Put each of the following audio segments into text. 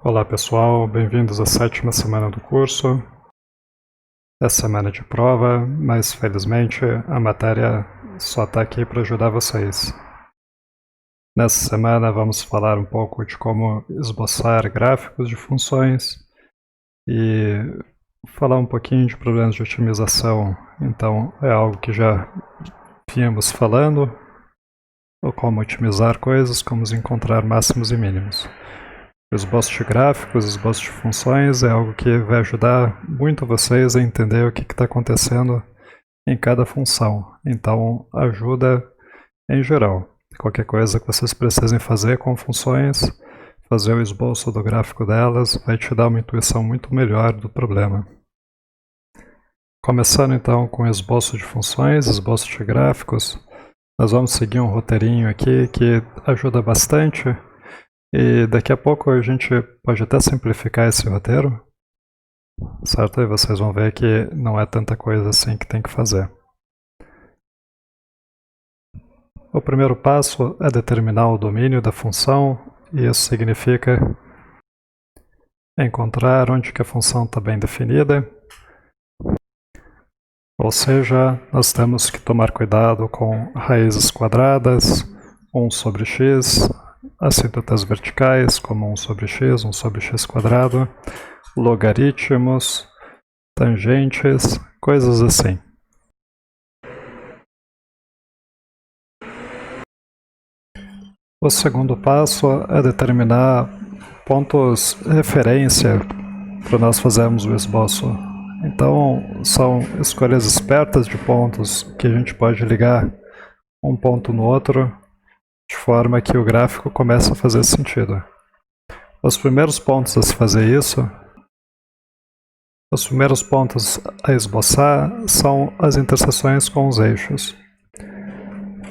Olá pessoal, bem-vindos à 7ª semana do curso. É semana de prova, mas felizmente a matéria só está aqui para ajudar vocês. Nessa semana vamos falar um pouco de como esboçar gráficos de funções e falar um pouquinho de problemas de otimização. Então é algo que já vínhamos falando, ou como otimizar coisas, como encontrar máximos e mínimos. O esboço de gráficos, esboço de funções é algo que vai ajudar muito vocês a entender o que está acontecendo em cada função. Então, ajuda em geral. Qualquer coisa que vocês precisem fazer com funções, fazer o esboço do gráfico delas, vai te dar uma intuição muito melhor do problema. Começando então com o esboço de funções, esboço de gráficos, nós vamos seguir um roteirinho aqui que ajuda bastante. E daqui a pouco a gente pode até simplificar esse roteiro, certo? E vocês vão ver que não é tanta coisa assim que tem que fazer. O primeiro passo é determinar o domínio da função, e isso significa encontrar onde que a função está bem definida. Ou seja, nós temos que tomar cuidado com raízes quadradas, 1 sobre x, assíntotas verticais, como 1 sobre x quadrado, logaritmos, tangentes, coisas assim. O segundo passo é determinar pontos de referência para nós fazermos o esboço. Então, são escolhas espertas de pontos que a gente pode ligar um ponto no outro, de forma que o gráfico comece a fazer sentido. Os primeiros pontos a se fazer isso, os primeiros pontos a esboçar são as interseções com os eixos.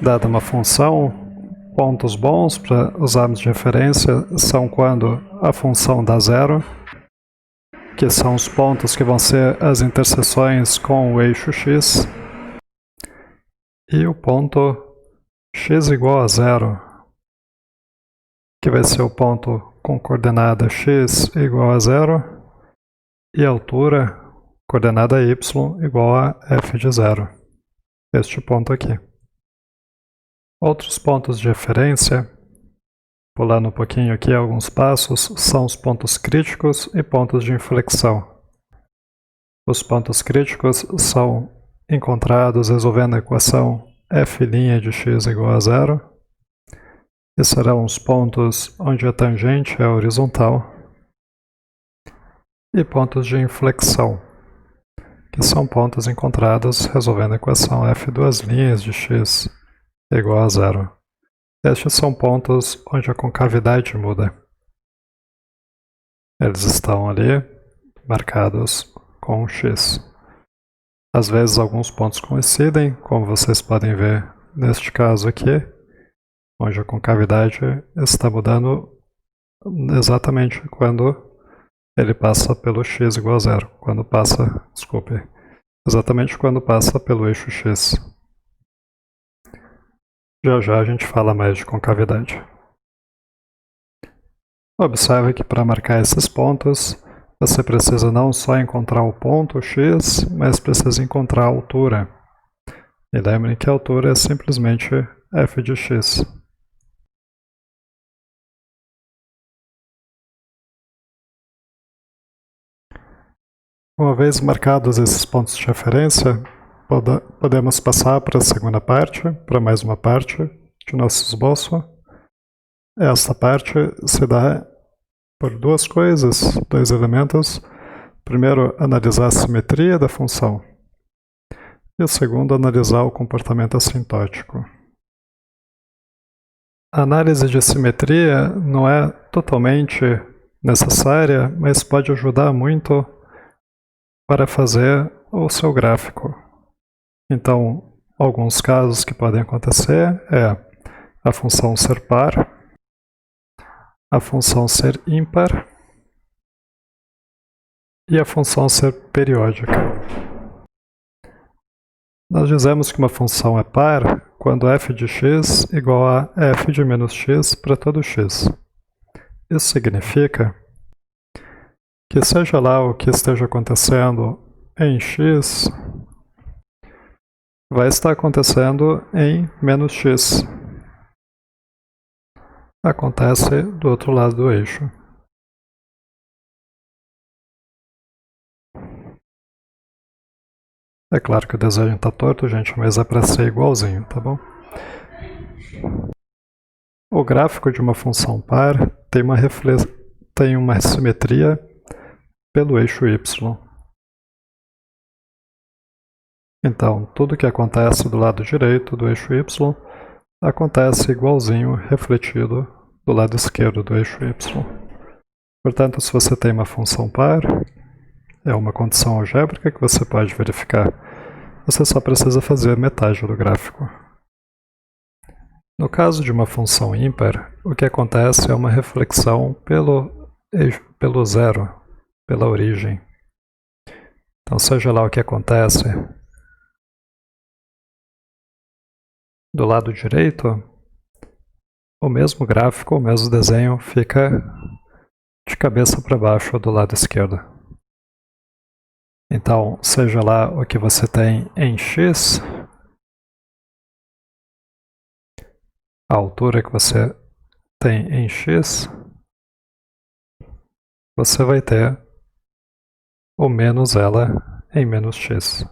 Dada uma função, pontos bons para usarmos de referência são quando a função dá zero, que são os pontos que vão ser as interseções com o eixo x, e o ponto x igual a zero, que vai ser o ponto com coordenada x igual a zero e altura, coordenada y igual a f de zero. Este ponto aqui. Outros pontos de referência, pulando um pouquinho aqui alguns passos, são os pontos críticos e pontos de inflexão. Os pontos críticos são encontrados resolvendo a equação f' de x igual a zero, e serão os pontos onde a tangente é horizontal, e pontos de inflexão, que são pontos encontrados resolvendo a equação f duas linhas de x igual a zero. Estes são pontos onde a concavidade muda. Eles estão ali marcados com x. Às vezes alguns pontos coincidem, como vocês podem ver neste caso aqui, onde a concavidade está mudando exatamente quando ele passa pelo x igual a zero. Exatamente quando passa pelo eixo x. Já já a gente fala mais de concavidade. Observe que para marcar esses pontos, você precisa não só encontrar o ponto x, mas precisa encontrar a altura. E lembrem que a altura é simplesmente f de x. Uma vez marcados esses pontos de referência, podemos passar para a segunda parte, para mais uma parte de nosso esboço. Esta parte se dá por duas coisas, dois elementos. Primeiro, analisar a simetria da função. E o segundo, analisar o comportamento assintótico. A análise de simetria não é totalmente necessária, mas pode ajudar muito para fazer o seu gráfico. Então, alguns casos que podem acontecer é a função ser par, a função ser ímpar e a função ser periódica. Nós dizemos que uma função é par quando f de x igual a f de menos x para todo x. Isso significa que seja lá o que esteja acontecendo em x, vai estar acontecendo em menos x. Acontece do outro lado do eixo. É claro que o desenho está torto, gente, mas é para ser igualzinho, tá bom? O gráfico de uma função par tem uma simetria pelo eixo y. Então, tudo que acontece do lado direito do eixo y acontece igualzinho refletido do lado esquerdo do eixo y. Portanto, se você tem uma função par, é uma condição algébrica que você pode verificar. Você só precisa fazer metade do gráfico. No caso de uma função ímpar, o que acontece é uma reflexão pelo zero, pela origem. Então, seja lá o que acontece, do lado direito, o mesmo gráfico, o mesmo desenho fica de cabeça para baixo do lado esquerdo. Então, seja lá o que você tem em x, a altura que você tem em x, você vai ter o menos ela em menos x.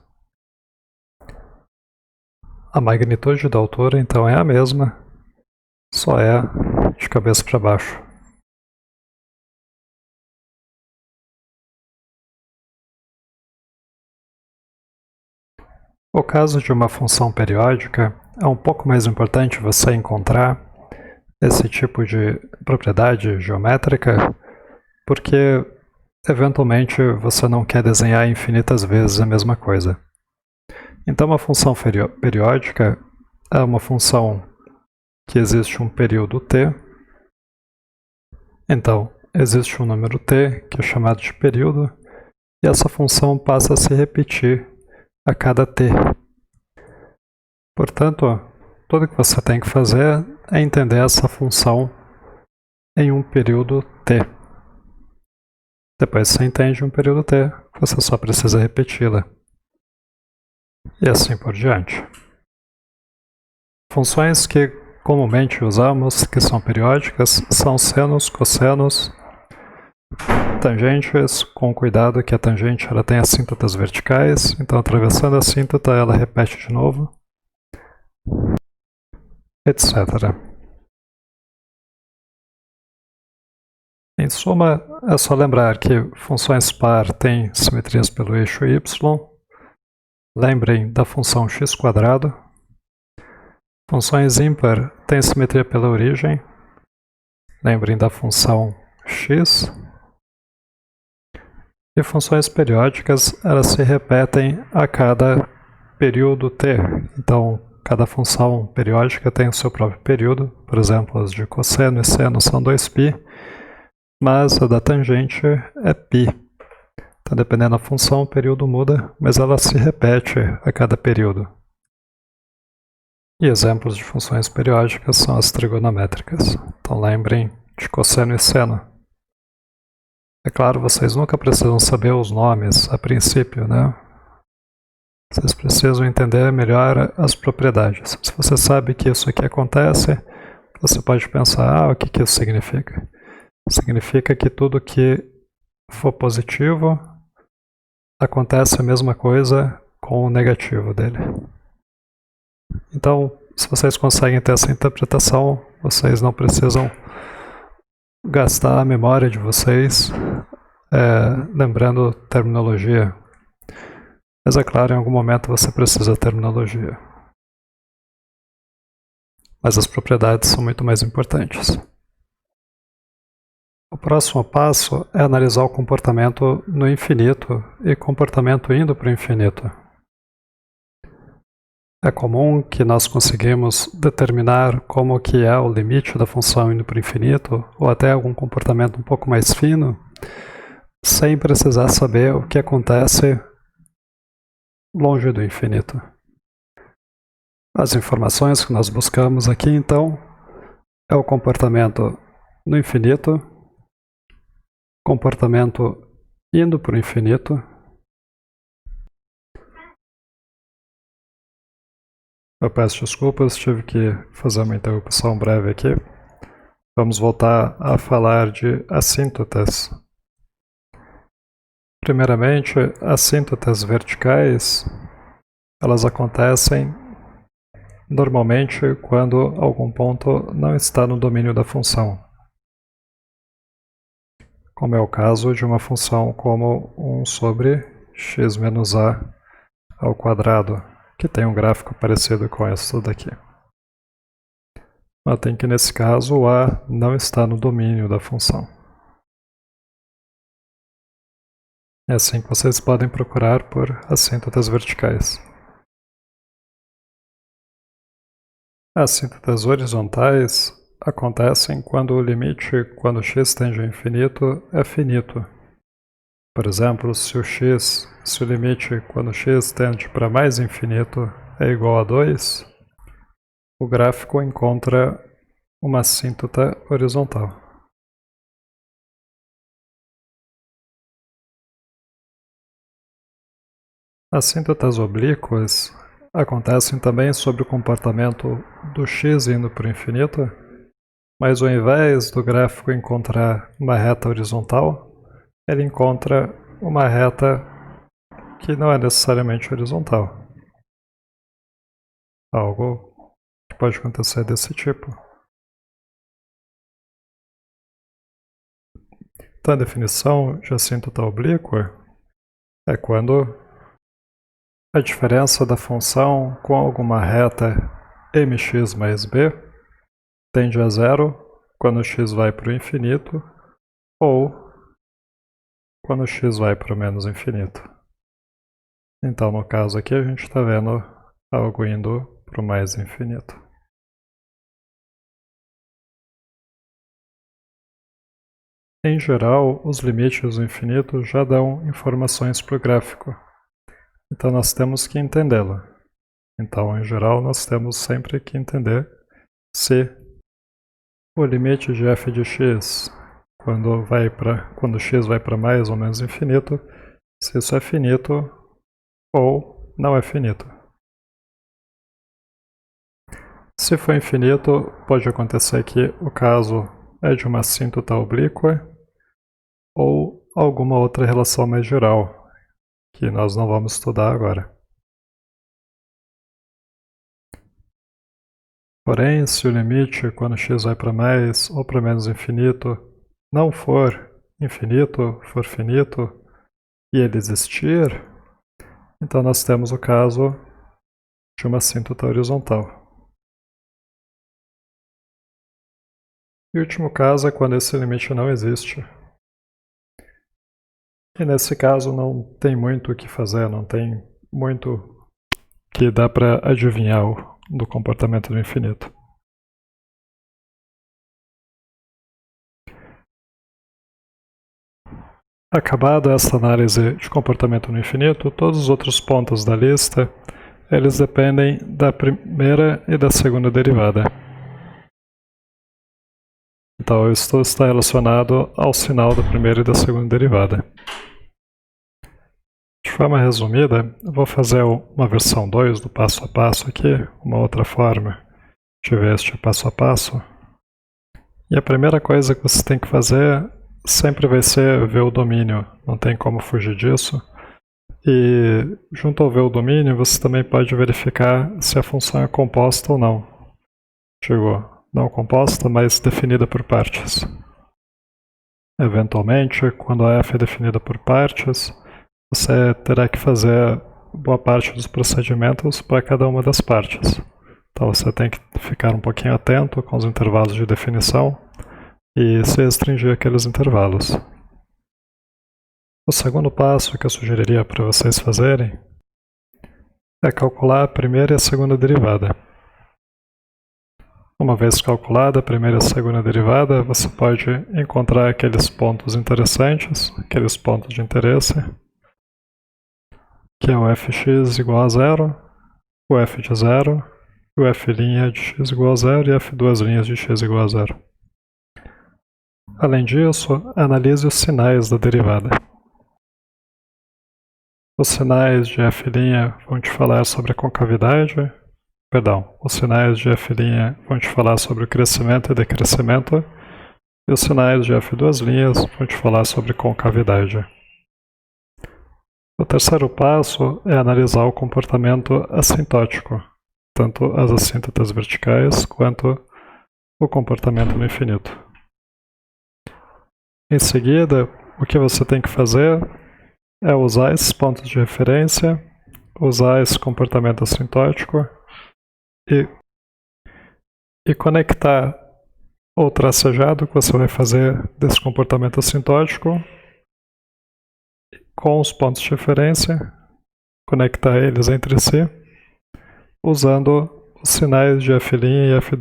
A magnitude da altura, então, é a mesma, só é de cabeça para baixo. O caso de uma função periódica, é um pouco mais importante você encontrar esse tipo de propriedade geométrica, porque eventualmente você não quer desenhar infinitas vezes a mesma coisa. Então, uma função periódica é uma função que existe um período t. Então, existe um número t, que é chamado de período, e essa função passa a se repetir a cada t. Portanto, tudo que você tem que fazer é entender essa função em um período t. Depois você entende um período t, você só precisa repeti-la. E assim por diante. Funções que comumente usamos, que são periódicas, são senos, cossenos, tangentes, com cuidado que a tangente ela tem assíntotas verticais, então atravessando a assíntota ela repete de novo, etc. Em suma, é só lembrar que funções par têm simetrias pelo eixo y. Lembrem da função x². Funções ímpar têm simetria pela origem. Lembrem da função x. E funções periódicas, elas se repetem a cada período t. Então, cada função periódica tem o seu próprio período. Por exemplo, as de cosseno e seno são 2π. Mas a da tangente é π. Então, dependendo da função, o período muda, mas ela se repete a cada período. E exemplos de funções periódicas são as trigonométricas. Então, lembrem de cosseno e seno. É claro, vocês nunca precisam saber os nomes a princípio, né? Vocês precisam entender melhor as propriedades. Se você sabe que isso aqui acontece, você pode pensar, o que isso significa? Significa que tudo que for positivo acontece a mesma coisa com o negativo dele. Então, se vocês conseguem ter essa interpretação, vocês não precisam gastar a memória de vocês lembrando terminologia. Mas é claro, em algum momento você precisa de terminologia. Mas as propriedades são muito mais importantes. O próximo passo é analisar o comportamento no infinito e comportamento indo para o infinito. É comum que nós conseguimos determinar como que é o limite da função indo para o infinito, ou até algum comportamento um pouco mais fino, sem precisar saber o que acontece longe do infinito. As informações que nós buscamos aqui, então, é o comportamento no infinito, comportamento Indo para o infinito, eu peço desculpas, tive que fazer uma interrupção breve aqui. Vamos voltar a falar de assíntotas. Primeiramente, assíntotas verticais, elas acontecem normalmente quando algum ponto não está no domínio da função, como é o caso de uma função como 1 sobre x menos a ao quadrado, que tem um gráfico parecido com esse daqui. Notem que nesse caso o a não está no domínio da função. É assim que vocês podem procurar por assíntotas verticais. Assíntotas horizontais acontecem quando o limite quando x tende ao infinito é finito. Por exemplo, se o limite quando x tende para mais infinito é igual a 2, o gráfico encontra uma assíntota horizontal. Assíntotas oblíquas acontecem também sobre o comportamento do x indo para o infinito, mas ao invés do gráfico encontrar uma reta horizontal, ele encontra uma reta que não é necessariamente horizontal. Algo que pode acontecer desse tipo. Então, a definição de assíntota oblíqua é quando a diferença da função com alguma reta mx mais b tende a zero quando x vai para o infinito ou quando x vai para o menos infinito. Então, no caso aqui, a gente está vendo algo indo para o mais infinito. Em geral, os limites do infinito já dão informações para o gráfico. Então, nós temos que entendê-lo. Então, em geral, nós temos sempre que entender se o limite de f de x, quando x vai para mais ou menos infinito, se isso é finito ou não é finito. Se for infinito, pode acontecer que o caso é de uma assíntota oblíqua ou alguma outra relação mais geral, que nós não vamos estudar agora. Porém, se o limite, quando x vai para mais ou para menos infinito, não for infinito, for finito, e ele existir, então nós temos o caso de uma assíntota horizontal. E o último caso é quando esse limite não existe. E nesse caso não tem muito o que fazer, não tem muito que dá para adivinhar do comportamento do infinito. Acabada essa análise de comportamento no infinito, todos os outros pontos da lista, eles dependem da primeira e da segunda derivada. Então, o estudo está relacionado ao sinal da primeira e da segunda derivada. De forma resumida, eu vou fazer uma versão 2 do passo a passo aqui, uma outra forma de ver este passo a passo. E a primeira coisa que você tem que fazer sempre vai ser ver o domínio, não tem como fugir disso. E junto ao ver o domínio, você também pode verificar se a função é composta ou não. Digo, não composta, mas definida por partes. Eventualmente, quando a f é definida por partes, você terá que fazer boa parte dos procedimentos para cada uma das partes. Então você tem que ficar um pouquinho atento com os intervalos de definição e se restringir aqueles intervalos. O segundo passo que eu sugeriria para vocês fazerem é calcular a primeira e a segunda derivada. Uma vez calculada a primeira e a segunda derivada, você pode encontrar aqueles pontos interessantes, aqueles pontos de interesse, que é o fx igual a zero, o f de zero, o f' de x igual a zero e f duas linhas de x igual a zero. Além disso, analise os sinais da derivada. Os sinais de F' vão te falar sobre a concavidade. Perdão, os sinais de F' vão te falar sobre o crescimento e decrescimento. E os sinais de F' vão te falar sobre concavidade. O terceiro passo é analisar o comportamento assintótico, tanto as assíntotas verticais quanto o comportamento no infinito. Em seguida, o que você tem que fazer é usar esses pontos de referência, usar esse comportamento assintótico e conectar o tracejado que você vai fazer desse comportamento assintótico com os pontos de referência, conectar eles entre si, usando os sinais de F' e F'.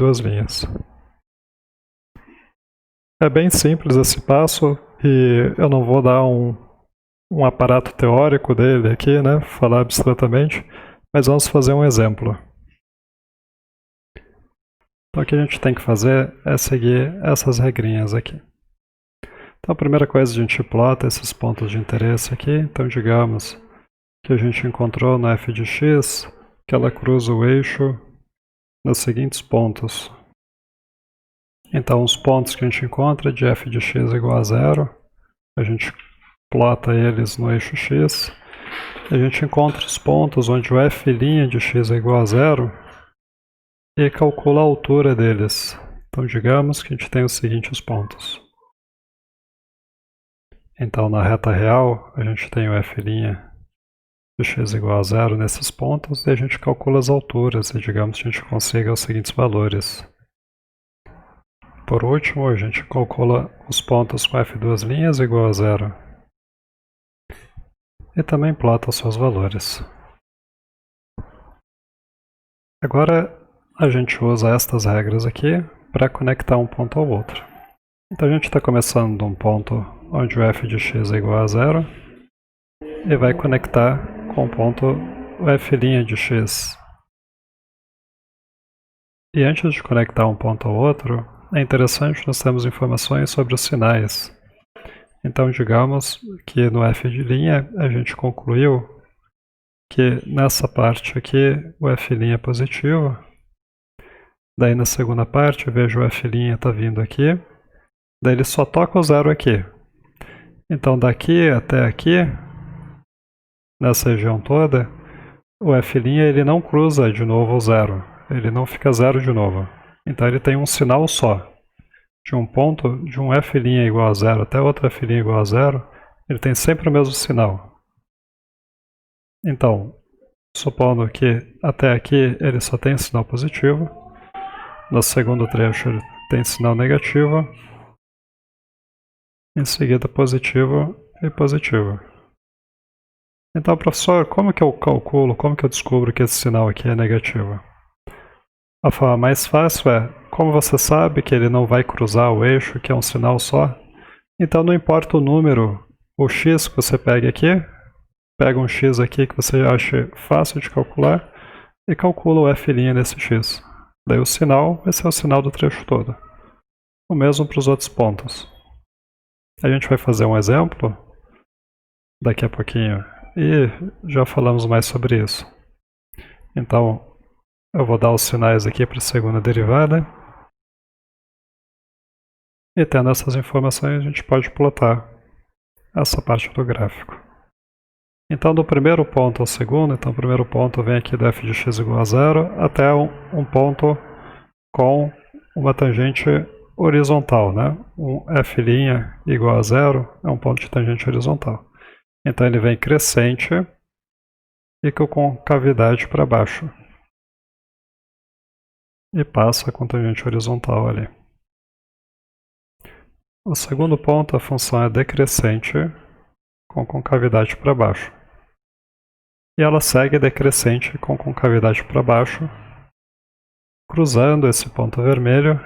É bem simples esse passo e eu não vou dar um aparato teórico dele aqui, né, falar abstratamente, mas vamos fazer um exemplo. Então o que a gente tem que fazer é seguir essas regrinhas aqui. Então a primeira coisa, a gente plota esses pontos de interesse aqui. Então digamos que a gente encontrou no f de x que ela cruza o eixo nos seguintes pontos. Então os pontos que a gente encontra de f de x igual a 0, a gente plota eles no eixo x. A gente encontra os pontos onde o f' de x é igual a 0 e calcula a altura deles. Então digamos que a gente tem os seguintes pontos. Então na reta real a gente tem o f' de x igual a 0 nesses pontos e a gente calcula as alturas e digamos que a gente consiga os seguintes valores. Por último, a gente calcula os pontos com f' igual a 0 e também plota os seus valores. Agora a gente usa estas regras aqui para conectar um ponto ao outro. Então a gente está começando de um ponto onde o f de x é igual a 0 e vai conectar com o ponto o f' de x. E antes de conectar um ponto ao outro, é interessante nós temos informações sobre os sinais. Então digamos que no f' a gente concluiu que nessa parte aqui o f' é positivo. Daí na segunda parte eu vejo o f' está vindo aqui. Daí ele só toca o 0 aqui. Então daqui até aqui, nessa região toda, o f' ele não cruza de novo o 0. Ele não fica 0 de novo. Então ele tem um sinal só. De um ponto, de um f' igual a 0 até outro f' igual a 0, ele tem sempre o mesmo sinal. Então, supondo que até aqui ele só tem sinal positivo, no segundo trecho ele tem sinal negativo, em seguida positivo e positivo. Então, professor, como que eu calculo, como que eu descubro que esse sinal aqui é negativo? A forma mais fácil é, como você sabe que ele não vai cruzar o eixo, que é um sinal só, então não importa o número, o x que você pegue aqui, pega um x aqui que você acha fácil de calcular e calcula o f' nesse x. Daí o sinal vai ser o sinal do trecho todo. O mesmo para os outros pontos. A gente vai fazer um exemplo daqui a pouquinho e já falamos mais sobre isso. Então, eu vou dar os sinais aqui para a segunda derivada. E tendo essas informações, a gente pode plotar essa parte do gráfico. Então, do primeiro ponto ao segundo, então o primeiro ponto vem aqui do f de x igual a 0 até um ponto com uma tangente horizontal, né? Um f' igual a 0 é um ponto de tangente horizontal. Então ele vem crescente e com concavidade para baixo. E passa com tangente horizontal ali. O segundo ponto, a função é decrescente com concavidade para baixo. E ela segue decrescente com concavidade para baixo, cruzando esse ponto vermelho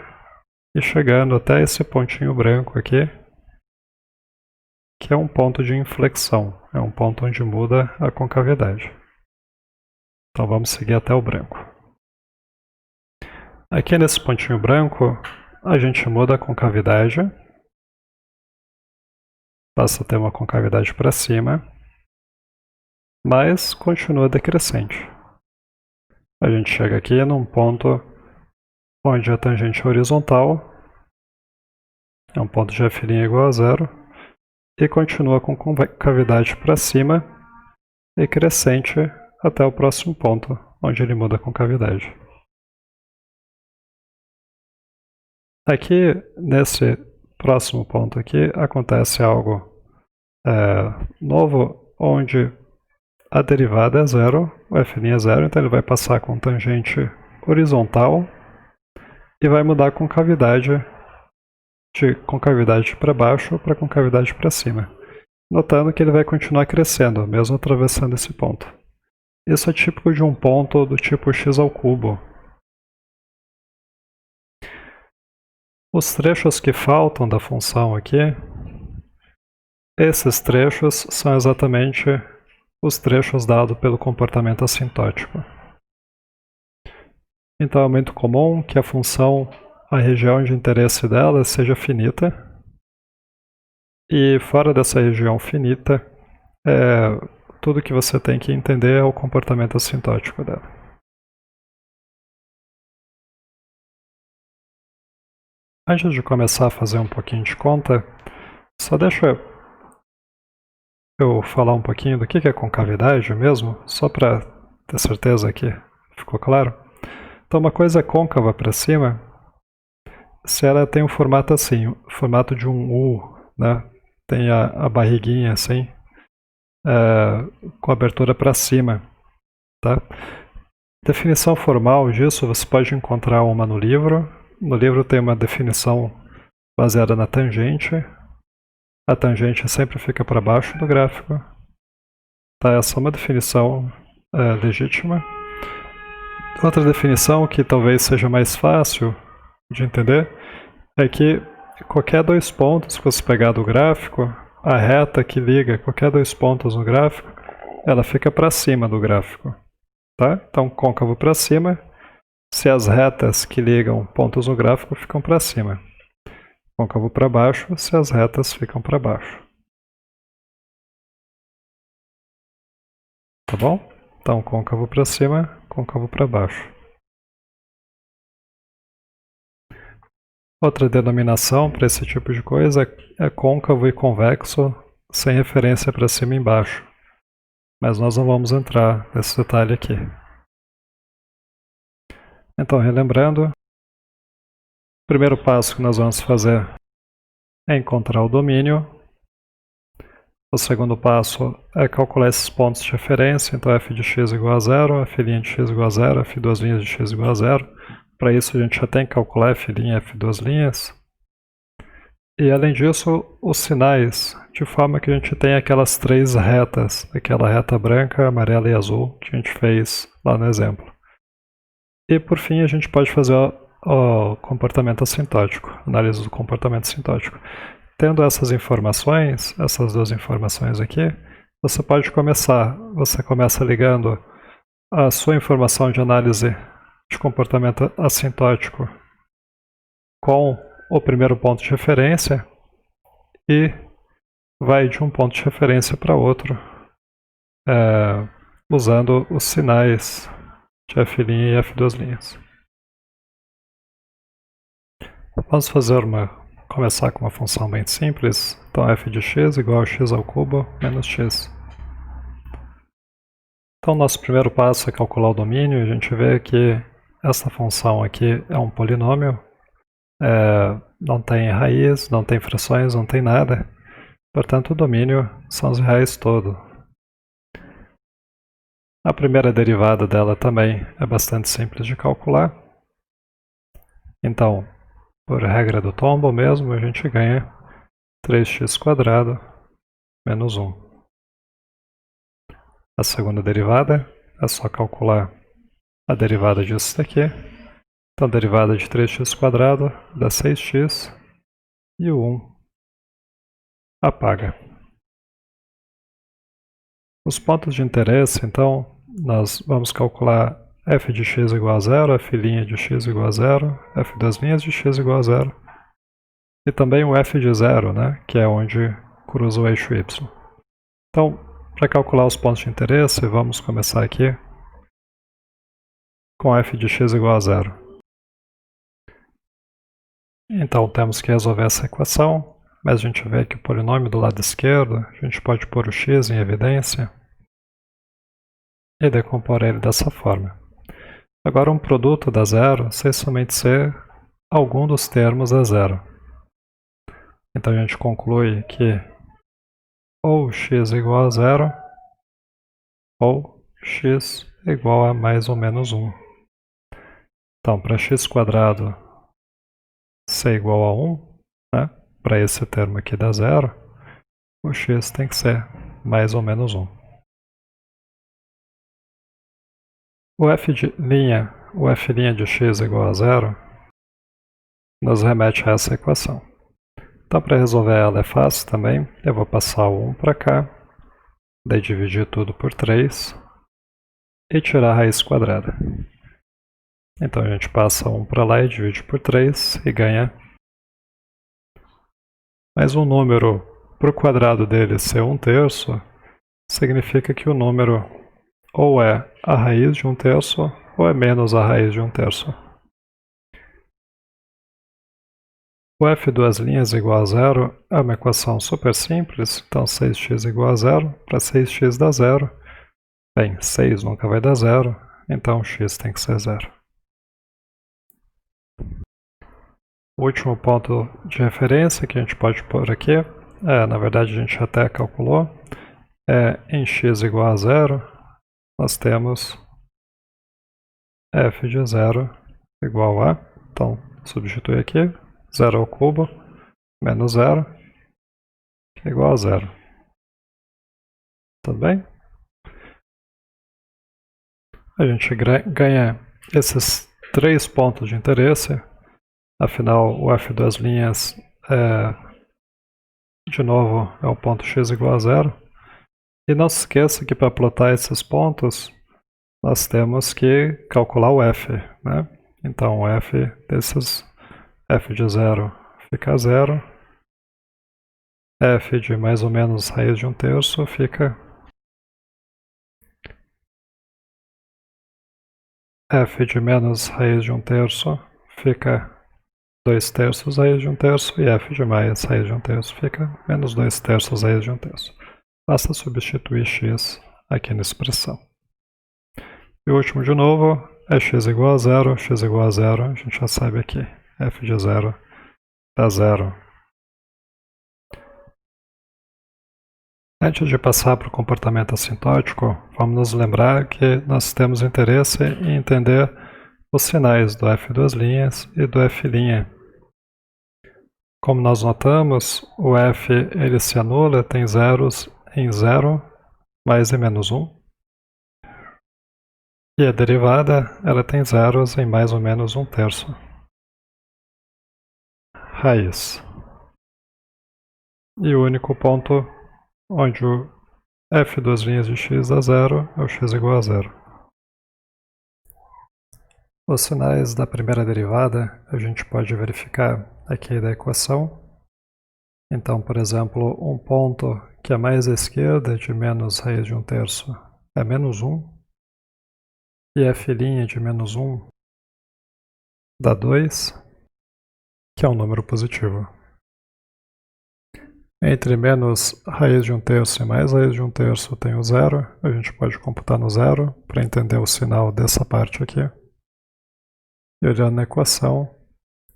e chegando até esse pontinho branco aqui, que é um ponto de inflexão, é um ponto onde muda a concavidade. Então vamos seguir até o branco. Aqui nesse pontinho branco, a gente muda a concavidade, passa a ter uma concavidade para cima, mas continua decrescente. A gente chega aqui num ponto onde a tangente horizontal é um ponto de f' igual a zero e continua com concavidade para cima e crescente até o próximo ponto, onde ele muda a concavidade. Aqui, nesse próximo ponto aqui, acontece algo novo, onde a derivada é zero, o f' é zero, então ele vai passar com tangente horizontal e vai mudar a concavidade de concavidade para baixo para concavidade para cima. Notando que ele vai continuar crescendo, mesmo atravessando esse ponto. Isso é típico de um ponto do tipo x ao cubo. Os trechos que faltam da função aqui, esses trechos são exatamente os trechos dados pelo comportamento assintótico. Então é muito comum que a função, a região de interesse dela seja finita, e fora dessa região finita, tudo que você tem que entender é o comportamento assintótico dela. Antes de começar a fazer um pouquinho de conta, só deixa eu falar um pouquinho do que é concavidade mesmo, só para ter certeza que ficou claro. Então uma coisa é côncava para cima, se ela tem um formato assim, o formato de um U, né? Tem a barriguinha assim, com abertura para cima, tá? Definição formal disso você pode encontrar uma no livro. No livro tem uma definição baseada na tangente. A tangente sempre fica para baixo do gráfico. Tá, essa é uma definição legítima. Outra definição que talvez seja mais fácil de entender é que qualquer dois pontos que você pegar do gráfico, a reta que liga qualquer dois pontos no gráfico, ela fica para cima do gráfico. Tá? Então, côncavo para cima, se as retas que ligam pontos no gráfico ficam para cima. Côncavo para baixo, se as retas ficam para baixo. Tá bom? Então, côncavo para cima, côncavo para baixo. Outra denominação para esse tipo de coisa é côncavo e convexo, sem referência para cima e embaixo. Mas nós não vamos entrar nesse detalhe aqui. Então, relembrando, o primeiro passo que nós vamos fazer é encontrar o domínio. O segundo passo é calcular esses pontos de referência, então f de x igual a zero, f' de x igual a zero, f duas linhas de x igual a zero. Para isso a gente já tem que calcular f' e f duas linhas. E além disso, os sinais, de forma que a gente tem aquelas três retas, aquela reta branca, amarela e azul que a gente fez lá no exemplo. E por fim a gente pode fazer o comportamento assintótico, análise do comportamento assintótico. Tendo essas informações, essas duas informações aqui, você começa ligando a sua informação de análise de comportamento assintótico com o primeiro ponto de referência e vai de um ponto de referência para outro, usando os sinais de f' e f duas linhas. Vamos começar com uma função bem simples. Então f de x igual a x ao cubo menos x. Então nosso primeiro passo é calcular o domínio. A gente vê que essa função aqui é um polinômio. Não tem raiz, não tem frações, não tem nada. Portanto, o domínio são os reais todos. A primeira derivada dela também é bastante simples de calcular. Então, por regra do tombo mesmo, a gente ganha 3x² menos 1. A segunda derivada é só calcular a derivada disso daqui. Então, a derivada de 3x² dá 6x e o 1 apaga. Os pontos de interesse, então, nós vamos calcular f de x igual a zero, f' de x igual a zero, f das linhas de x igual a zero, e também o f de zero, né, que é onde cruza o eixo y. Então, Para calcular os pontos de interesse, vamos começar aqui com f de x igual a zero. Então temos que resolver essa equação, mas a gente vê que o polinômio do lado esquerdo, a gente pode pôr o x em evidência e decompor ele dessa forma. Agora um produto dá zero se somente ser algum dos termos é zero. Então a gente conclui que ou x igual a zero ou x igual a mais ou menos 1. Então para x quadrado ser igual a 1, né, para esse termo aqui dar zero, o x tem que ser mais ou menos 1. O f' de x igual a zero nos remete a essa equação. Então para resolver ela é fácil também, eu vou passar o 1 para cá, daí dividir tudo por 3 e tirar a raiz quadrada. Então a gente passa 1 para lá e divide por 3 e ganha mais um número para o quadrado dele ser 1/3, significa que o número ou é a raiz de 1/3 ou é menos a raiz de 1/3. O f duas linhas igual a zero é uma equação super simples, então 6x igual a zero, para 6x dá zero. Bem, 6 nunca vai dar zero, então x tem que ser zero. O último ponto de referência que a gente pode pôr aqui, na verdade a gente até calculou, em x igual a zero, nós temos f de zero igual a, então substitui aqui, 0 ao cubo menos 0, que é igual a zero. Tudo bem? A gente ganha esses 3 pontos de interesse, afinal o f das linhas de novo é o ponto x igual a zero. E não se esqueça que para plotar esses pontos, nós temos que calcular o f, né? Então o f desses, f de zero fica zero, f de mais ou menos raiz de 1/3 fica f de menos raiz de 1/3 fica 2/3 raiz de 1/3 e f de mais raiz de 1/3 fica menos 2/3 raiz de 1/3. Basta substituir x aqui na expressão. E o último de novo é x igual a zero, x igual a zero, a gente já sabe aqui, f de zero dá zero. Antes de passar para o comportamento assintótico, vamos nos lembrar que nós temos interesse em entender os sinais do f duas linhas e do f'. Como nós notamos, o f ele se anula, tem zeros em 0, mais e menos 1. E a derivada ela tem zeros em mais ou menos 1/3. Raiz. E o único ponto onde o f duas linhas de x dá zero é o x igual a zero. Os sinais da primeira derivada a gente pode verificar aqui da equação. Então, por exemplo, um ponto que é mais à esquerda de menos raiz de 1/3 é menos 1. E f' de menos 1 dá 2, que é um número positivo. Entre menos raiz de 1/3 e mais raiz de 1/3 tem o zero. A gente pode computar no zero para entender o sinal dessa parte aqui. E olhando na equação,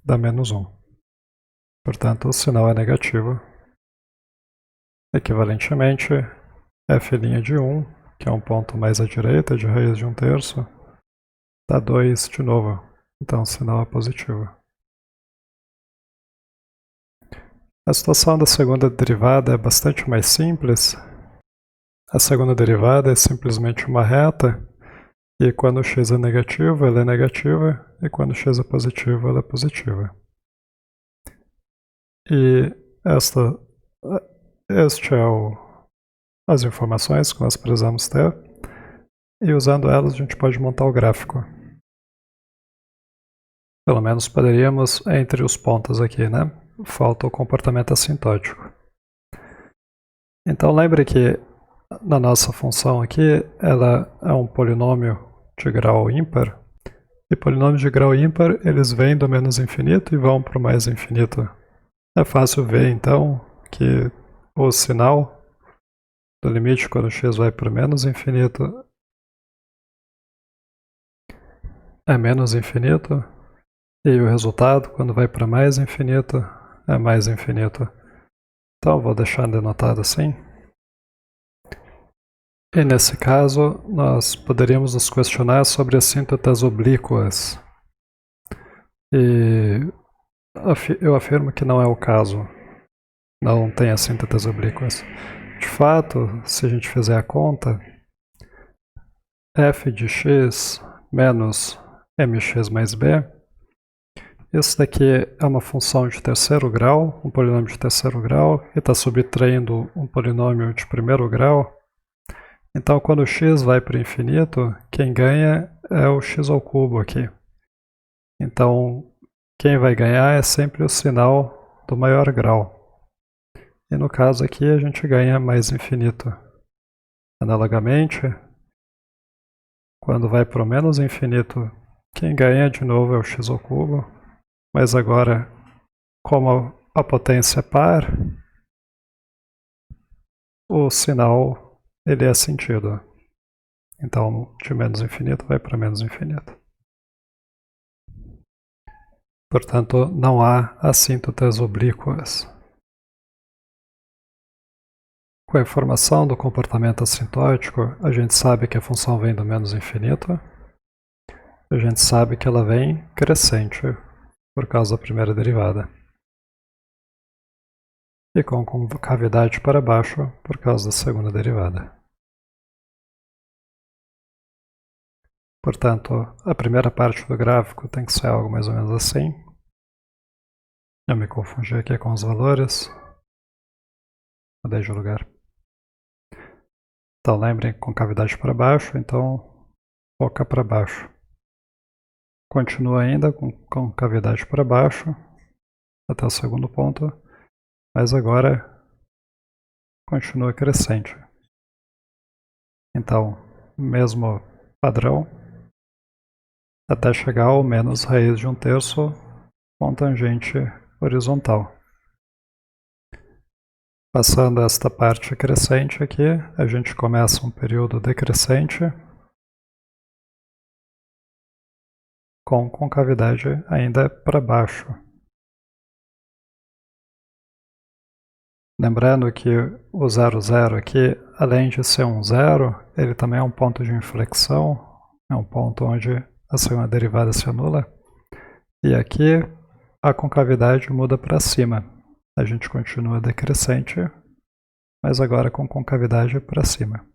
dá menos 1. Portanto, o sinal é negativo. Equivalentemente, f' de 1, que é um ponto mais à direita de raiz de 1/3, dá 2 de novo. Então, o sinal é positivo. A situação da segunda derivada é bastante mais simples. A segunda derivada é simplesmente uma reta, e quando x é negativo, ela é negativa, e quando x é positivo, ela é positiva. E este é as informações que nós precisamos ter, e usando elas a gente pode montar o gráfico. Pelo menos poderíamos entre os pontos aqui, né? Falta o comportamento assintótico. Então lembre que na nossa função aqui, ela é um polinômio de grau ímpar, e polinômios de grau ímpar, eles vêm do menos infinito e vão para o mais infinito. É fácil ver, então, que o sinal do limite quando x vai para o menos infinito é menos infinito, e o resultado, quando vai para mais infinito, é mais infinito. Então, vou deixar denotado assim. E nesse caso, nós poderíamos nos questionar sobre assíntotas oblíquas. E eu afirmo que não é o caso. Não tem assíntotas oblíquas. De fato, se a gente fizer a conta, f de x menos mx mais b, isso daqui é uma função de terceiro grau, um polinômio de terceiro grau, e está subtraindo um polinômio de primeiro grau. Então, quando o x vai para o infinito, quem ganha é o x ao cubo aqui. Então, quem vai ganhar é sempre o sinal do maior grau. E no caso aqui, a gente ganha mais infinito. Analogamente, quando vai para o menos infinito, quem ganha de novo é o x ao cubo. Mas agora, como a potência é par, o sinal ele é sentido. Então, de menos infinito vai para menos infinito. Portanto, não há assíntotas oblíquas. Com a informação do comportamento assintótico, a gente sabe que a função vem do menos infinito. A gente sabe que ela vem crescente por causa da primeira derivada. E com concavidade para baixo por causa da segunda derivada. Portanto, a primeira parte do gráfico tem que ser algo mais ou menos assim. Eu me confundi aqui com os valores. Mudei de lugar. Então, lembrem, concavidade para baixo, então foca para baixo. Continua ainda com concavidade para baixo, até o segundo ponto, mas agora continua crescente. Então, mesmo padrão, até chegar ao menos raiz de 1/3 com tangente horizontal. Passando esta parte crescente aqui, a gente começa um período decrescente com concavidade ainda para baixo. Lembrando que o 0,0 aqui, além de ser um zero, ele também é um ponto de inflexão, é um ponto onde a segunda derivada se anula. E aqui a concavidade muda para cima. A gente continua decrescente, mas agora com concavidade para cima.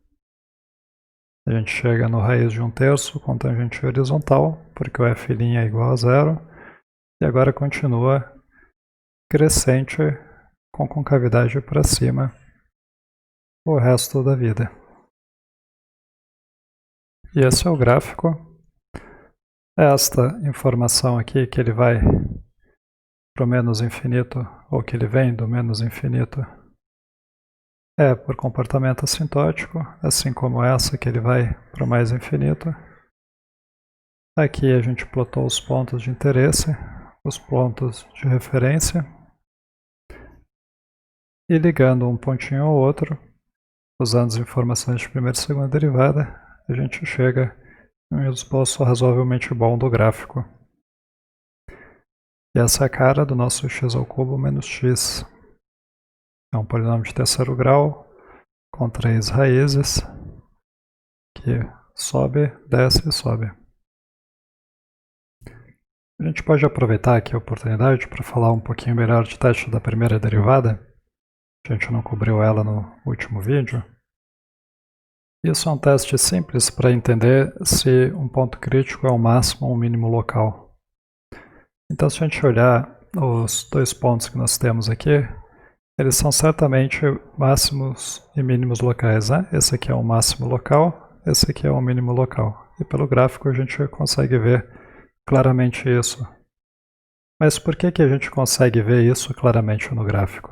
A gente chega no raiz de 1/3 com tangente horizontal, porque o f' é igual a 0, e agora continua crescente com concavidade para cima o resto da vida. E esse é o gráfico. Esta informação aqui, que ele vai para o menos infinito, ou que ele vem do menos infinito, é por comportamento assintótico, assim como essa que ele vai para o mais infinito. Aqui a gente plotou os pontos de interesse, os pontos de referência, e ligando um pontinho ao outro, usando as informações de primeira e segunda derivada, a gente chega em um esboço razoavelmente bom do gráfico. E essa é a cara do nosso x ao cubo menos x. É um polinômio de terceiro grau, com 3 raízes, que sobe, desce e sobe. A gente pode aproveitar aqui a oportunidade para falar um pouquinho melhor de teste da primeira derivada. A gente não cobriu ela no último vídeo. Isso é um teste simples para entender se um ponto crítico é o máximo ou o mínimo local. Então, se a gente olhar os dois pontos que nós temos aqui, eles são certamente máximos e mínimos locais, né? Esse aqui é um máximo local, esse aqui é um mínimo local. E pelo gráfico a gente consegue ver claramente isso. Mas por que a gente consegue ver isso claramente no gráfico?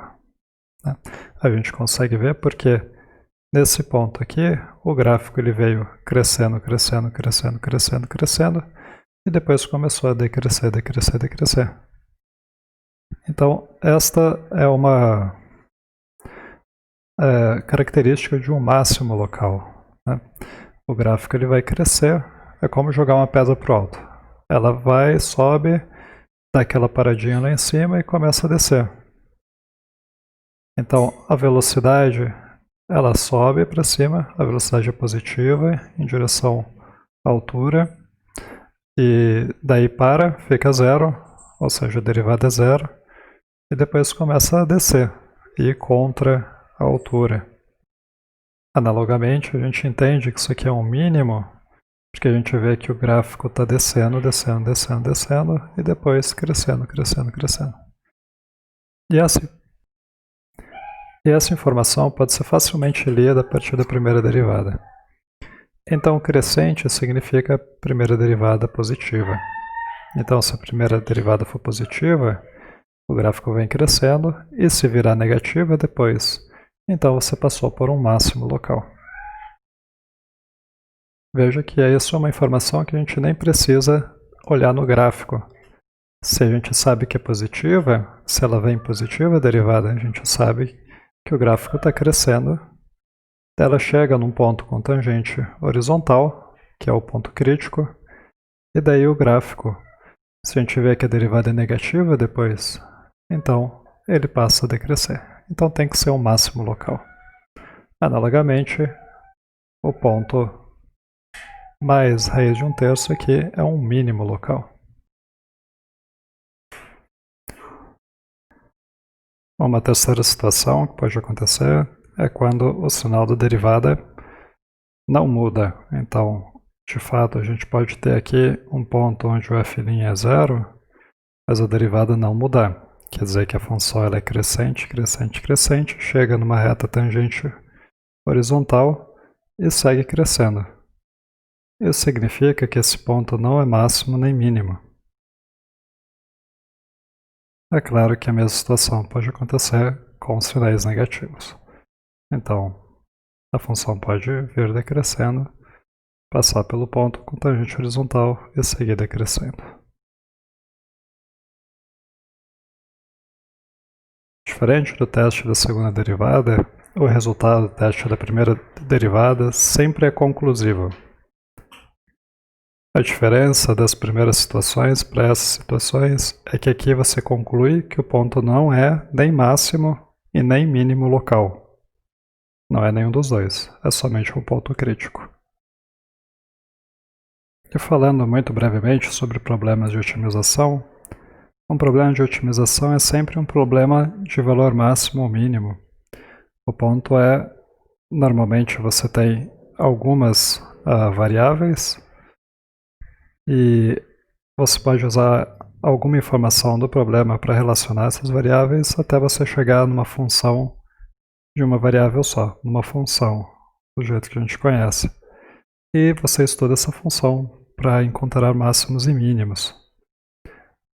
A gente consegue ver porque Nesse ponto aqui, o gráfico ele veio crescendo, crescendo, crescendo, crescendo, crescendo, e depois começou a decrescer, decrescer, decrescer. Então, esta é uma característica de um máximo local, né? O gráfico ele vai crescer, é como jogar uma pedra para o alto. Ela vai, sobe, dá aquela paradinha lá em cima e começa a descer. Então, a velocidade, ela sobe para cima, a velocidade é positiva em direção à altura, e daí para, fica zero, ou seja, a derivada é zero, e depois começa a descer, e contra a altura. Analogamente, a gente entende que isso aqui é um mínimo, porque a gente vê que o gráfico está descendo, descendo, descendo, descendo, e depois crescendo, crescendo, crescendo. E essa informação pode ser facilmente lida a partir da primeira derivada. Então, crescente significa primeira derivada positiva. Então, se a primeira derivada for positiva, o gráfico vem crescendo, e se virar negativa depois, então você passou por um máximo local. Veja que isso é uma informação que a gente nem precisa olhar no gráfico. Se a gente sabe que é positiva, se ela vem positiva a derivada, a gente sabe que o gráfico está crescendo. Ela chega num ponto com tangente horizontal, que é o ponto crítico, e daí o gráfico, se a gente vê que a derivada é negativa depois, então ele passa a decrescer. Então tem que ser um máximo local. Analogamente, o ponto mais raiz de 1/3 aqui é um mínimo local. Uma terceira situação que pode acontecer é quando o sinal da derivada não muda. Então, de fato, a gente pode ter aqui um ponto onde o f' é zero, mas a derivada não mudar. Quer dizer que a função ela é crescente, crescente, crescente, chega numa reta tangente horizontal e segue crescendo. Isso significa que esse ponto não é máximo nem mínimo. É claro que a mesma situação pode acontecer com sinais negativos. Então, a função pode vir decrescendo, passar pelo ponto com tangente horizontal e seguir decrescendo. Diferente do teste da segunda derivada, o resultado do teste da primeira derivada sempre é conclusivo. A diferença das primeiras situações para essas situações é que aqui você conclui que o ponto não é nem máximo e nem mínimo local. Não é nenhum dos dois, é somente um ponto crítico. E falando muito brevemente sobre problemas de otimização, um problema de otimização é sempre um problema de valor máximo ou mínimo. O ponto é, normalmente você tem algumas variáveis e você pode usar alguma informação do problema para relacionar essas variáveis até você chegar numa função de uma variável só, numa função, do jeito que a gente conhece. E você estuda essa função para encontrar máximos e mínimos.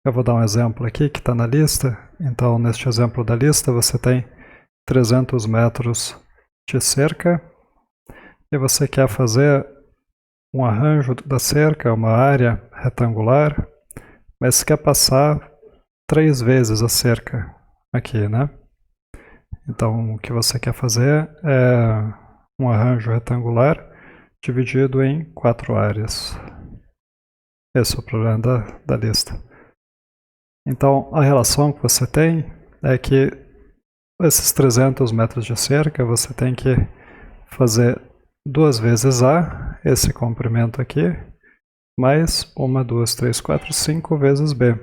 Eu vou dar um exemplo aqui que está na lista. Então, neste exemplo da lista, você tem 300 metros de cerca e você quer fazer um arranjo da cerca, uma área retangular, mas quer passar 3 vezes a cerca aqui, né? Então, o que você quer fazer é um arranjo retangular dividido em 4 áreas. Esse é o problema da lista. Então, a relação que você tem é que esses 300 metros de cerca você tem que fazer 2 vezes A, esse comprimento aqui, mais 1, 2, 3, 4, 5 vezes B.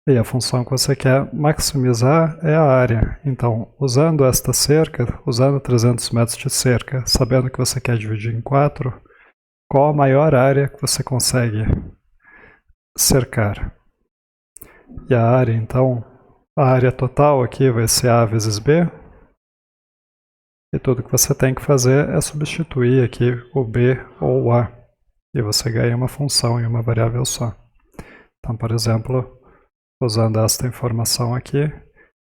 E a função que você quer maximizar é a área. Então, usando esta cerca, usando 300 metros de cerca, sabendo que você quer dividir em 4, qual a maior área que você consegue cercar? E a área, então, a área total aqui vai ser A vezes B. E tudo que você tem que fazer é substituir aqui o B ou o A. E você ganha uma função em uma variável só. Então, por exemplo, usando esta informação aqui,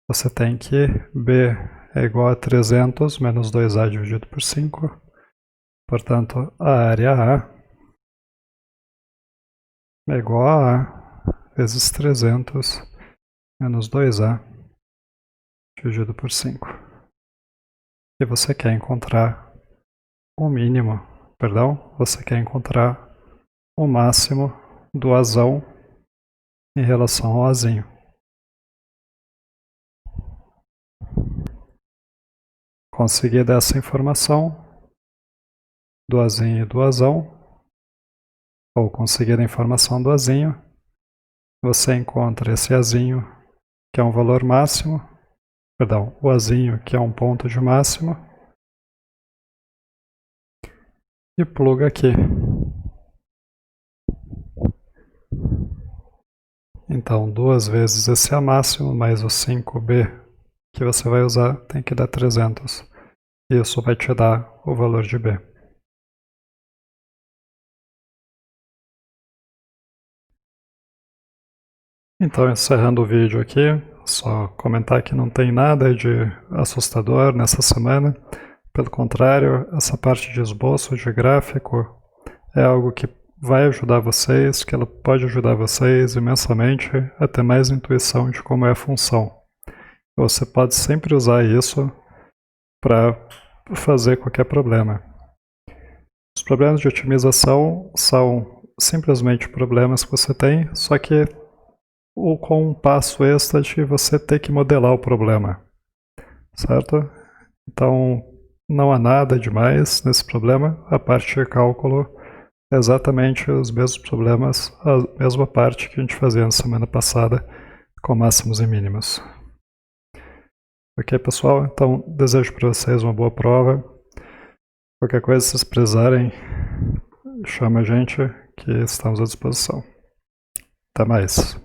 você tem que B é igual a 300 menos 2A dividido por 5. Portanto, a área A é igual a A vezes 300 menos 2A dividido por 5. E você quer encontrar o mínimo, você quer encontrar o máximo do Azão em relação ao Azinho. Conseguir dessa informação do Azinho e do Azão, ou conseguir a informação do Azinho, você encontra esse Azinho, que é um valor máximo, o Azinho, que é um ponto de máximo, e pluga aqui. Então, 2 vezes esse A máximo mais o 5B que você vai usar tem que dar 300. Isso vai te dar o valor de B. Então, encerrando o vídeo aqui, só comentar que não tem nada de assustador nessa semana. Pelo contrário, essa parte de esboço, de gráfico, é algo que vai ajudar vocês, que ela pode ajudar vocês imensamente a ter mais intuição de como é a função. Você pode sempre usar isso para fazer qualquer problema. Os problemas de otimização são simplesmente problemas que você tem, só que com um passo extra de você ter que modelar o problema, certo? Então, não há nada demais nesse problema. A parte de cálculo é exatamente os mesmos problemas, a mesma parte que a gente fazia na semana passada, com máximos e mínimos. Ok, pessoal? Então, desejo para vocês uma boa prova. Qualquer coisa, se vocês precisarem, chama a gente, que estamos à disposição. Até mais.